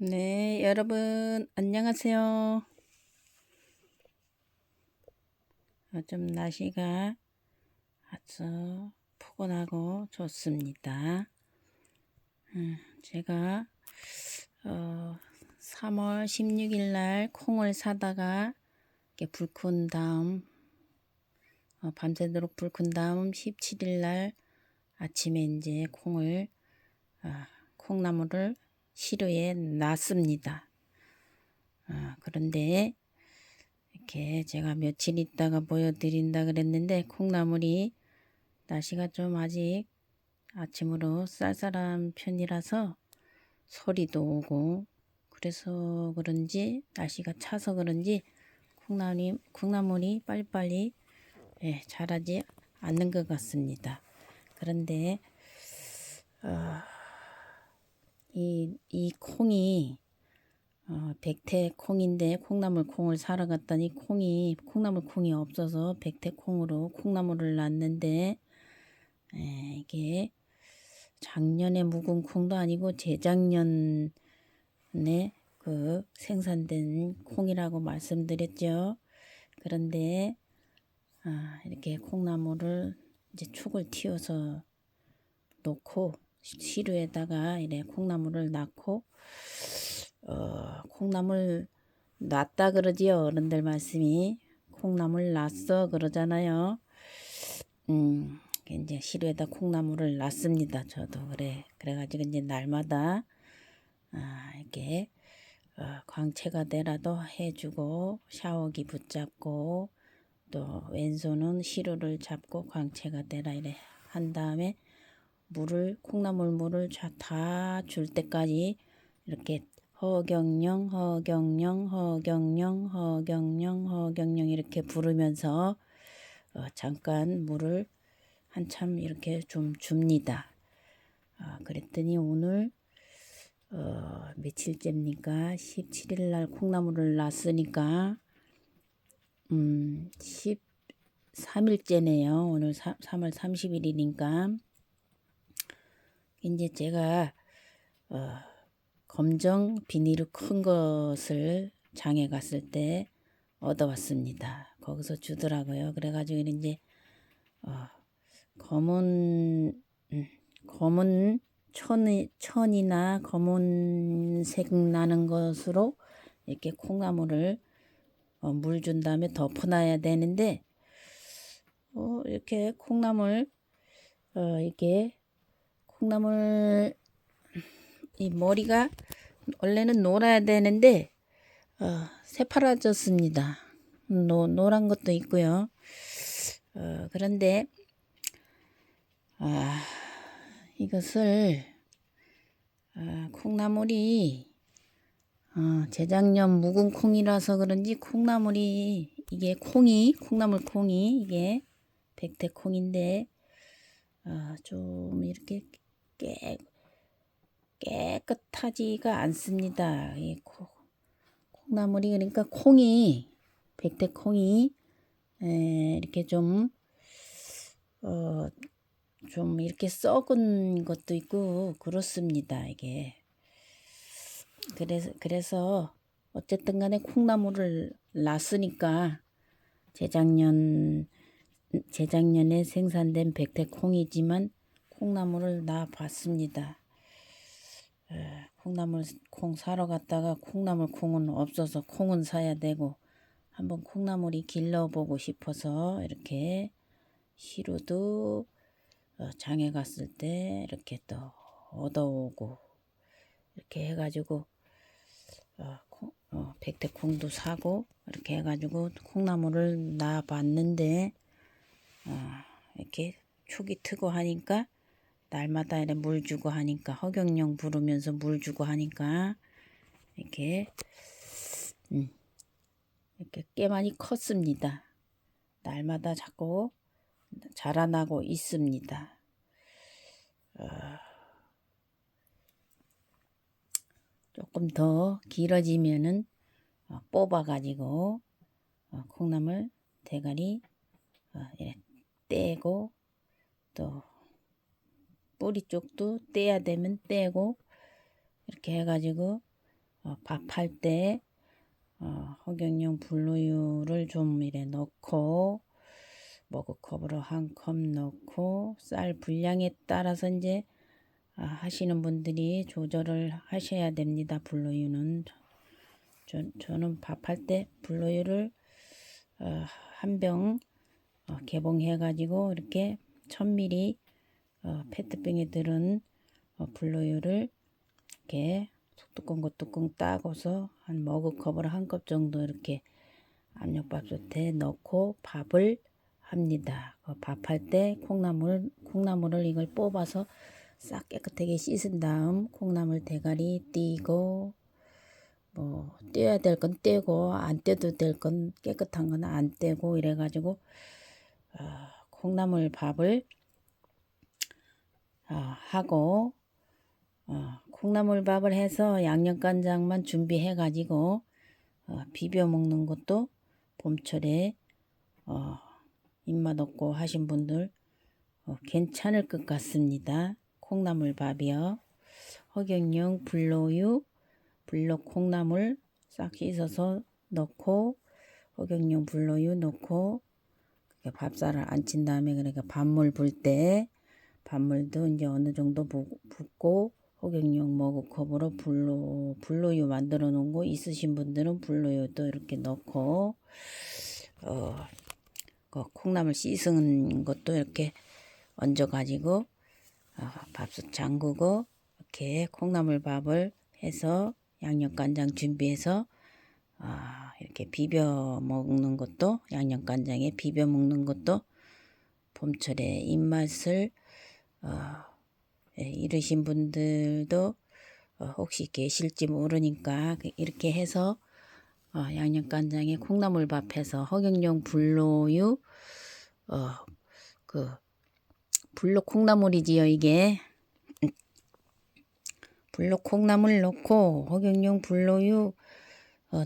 네, 여러분, 안녕하세요. 요즘 날씨가 아주 포근하고 좋습니다. 제가 3월 16일 날 콩을 사다가 이렇게 불 끈 다음 밤새도록 불 끈 다음 17일 날 아침에 이제 콩나물을 시루에 놨습니다. 그런데 이렇게 제가 며칠 있다가 보여드린다 그랬는데 콩나물이 날씨가 좀 아직 아침으로 쌀쌀한 편이라서 소리도 오고 그래서 그런지 날씨가 차서 그런지 콩나물이 빨리빨리 자라지 않는 것 같습니다. 그런데 이 콩이 백태콩인데 콩나물 콩을 사러 갔더니 콩나물 콩이 없어서 백태콩으로 콩나물을 놨는데 이게 작년에 묵은 콩도 아니고 재작년에 그 생산된 콩이라고 말씀드렸죠. 그런데 이렇게 콩나물을 이제 축을 틔워서 놓고 시루에다가 이래 콩나물을 낳고 콩나물 놨다 그러지요. 어른들 말씀이 콩나물 났어 그러잖아요. 이제 시루에다 콩나물을 놨습니다. 저도 그래가지고 이제 날마다 이렇게 광채가 되라도 해주고 샤워기 붙잡고 또 왼손은 시루를 잡고 광채가 되라 이래 한 다음에 콩나물 물을 다 줄 때까지 이렇게 허경영 이렇게 부르면서 잠깐 물을 한참 이렇게 좀 줍니다. 그랬더니 오늘 며칠째입니까? 17일 날 콩나물을 놨으니까 13일째네요. 오늘 3월 30일이니까 이제 제가 검정 비닐로 큰 것을 장에 갔을 때 얻어왔습니다. 거기서 주더라고요. 그래가지고 이제 검은 천이나 검은색 나는 것으로 이렇게 콩나물을 물 준 다음에 덮어놔야 되는데 이렇게 이렇게 콩나물 이 머리가 원래는 놀아야 되는데 새파라졌습니다. 노란 것도 있고요. 그런데 이것을 콩나물이 재작년 묵은 콩이라서 그런지 콩나물 콩이 이게 백태콩인데 좀 이렇게 깨끗하지가 않습니다. 이 콩나물이 그러니까 백태콩이 이렇게 좀 이렇게 썩은 것도 있고 그렇습니다. 이게 그래서 어쨌든 간에 콩나물을 놨으니까 재작년에 생산된 백태콩이지만 콩나물을 놔봤습니다. 콩나물 콩 사러 갔다가 콩나물 콩은 없어서 콩은 사야 되고 한번 콩나물이 길러보고 싶어서 이렇게 시루도 장에 갔을 때 이렇게 또 얻어오고 이렇게 해가지고 백태콩도 사고 이렇게 해가지고 콩나물을 놔봤는데 이렇게 축이 트고 하니까 날마다 이렇게 물 주고 하니까 허경영 부르면서 물 주고 하니까 이렇게 꽤 많이 컸습니다. 날마다 자꾸 자라나고 있습니다. 조금 더 길어지면은 뽑아가지고 콩나물 대가리 떼고 또 뿌리 쪽도 떼야 되면 떼고 이렇게 해가지고 밥할 때 허경영 불우유를 좀 이래 넣고 머그컵으로 한 컵 넣고 쌀 분량에 따라서 이제 하시는 분들이 조절을 하셔야 됩니다. 불우유는 저는 밥할 때 불우유를 한 병 개봉해 가지고 이렇게 1000ml 페트병에 들은 불우유를 이렇게 뚜껑 따고서 한 머그컵으로 한 컵 정도 이렇게 압력밥솥에 넣고 밥을 합니다. 밥할 때 콩나물을 이걸 뽑아서 싹 깨끗하게 씻은 다음 콩나물 대가리 띄고 뭐 떼야 될 건 떼고 안 떼도 될 건 깨끗한 건 안 떼고 이래가지고 콩나물 밥을 하고 콩나물 밥을 해서 양념간장만 준비해 가지고 비벼 먹는 것도 봄철에 입맛 없고 하신 분들 괜찮을 것 같습니다. 콩나물 밥이요. 허경영 불로유 불로 콩나물 싹 씻어서 넣고 허경영 불로유 넣고 밥살을 안 친 다음에 그러니까 밥물 불 때 밥물도 이제 어느 정도 붓고 허경영 머그컵으로 불로유 만들어 놓은 거 있으신 분들은 불로유도 이렇게 넣고 그 콩나물 씻은 것도 이렇게 얹어 가지고 밥솥 잠그고 이렇게 콩나물 밥을 해서 양념간장 준비해서 이렇게 비벼 먹는 것도 양념간장에 비벼 먹는 것도 봄철에 입맛을 이르신 분들도 혹시 계실지 모르니까 이렇게 해서 양념간장에 콩나물밥 해서 허경영 불로유 그 불로 콩나물이지요 이게. 불로 콩나물 넣고 허경영 불로유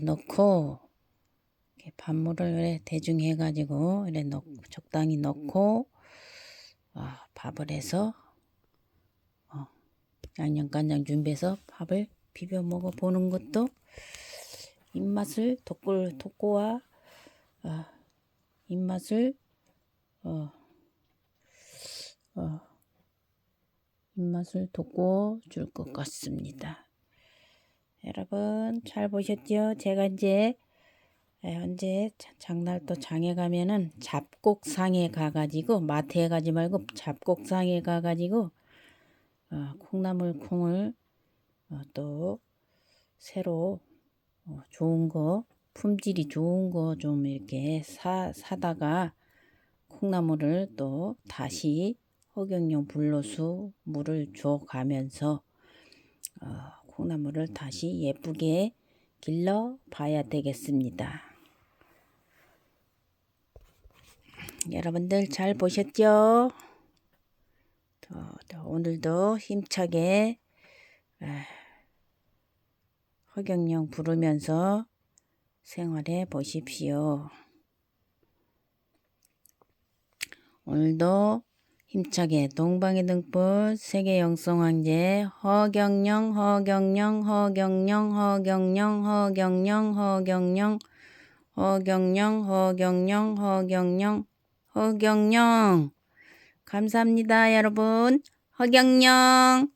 넣고 이렇게 밥물을 대충 해가지고 이래 적당히 넣고 밥을 해서 양념간장 준비해서 밥을 비벼 먹어 보는 것도 입맛을 돋고와 입맛을 입맛을 돋궈 줄 것 같습니다. 여러분 잘 보셨죠? 제가 이제 언제 장날 또 장에 가면은 잡곡상에 가가지고 마트에 가지 말고 잡곡상에 가가지고 콩나물 콩을 또 새로 좋은 거 품질이 좋은 거 좀 이렇게 사다가 콩나물을 또 다시 허경영 불로수 물을 줘 가면서 콩나물을 다시 예쁘게 길러 봐야 되겠습니다. 여러분들 잘 보셨죠? 오늘도 힘차게 허경영 부르면서 생활해 보십시오. 오늘도 힘차게 동방의 등불 세계 영성황제 허경영 감사합니다 여러분. 허경영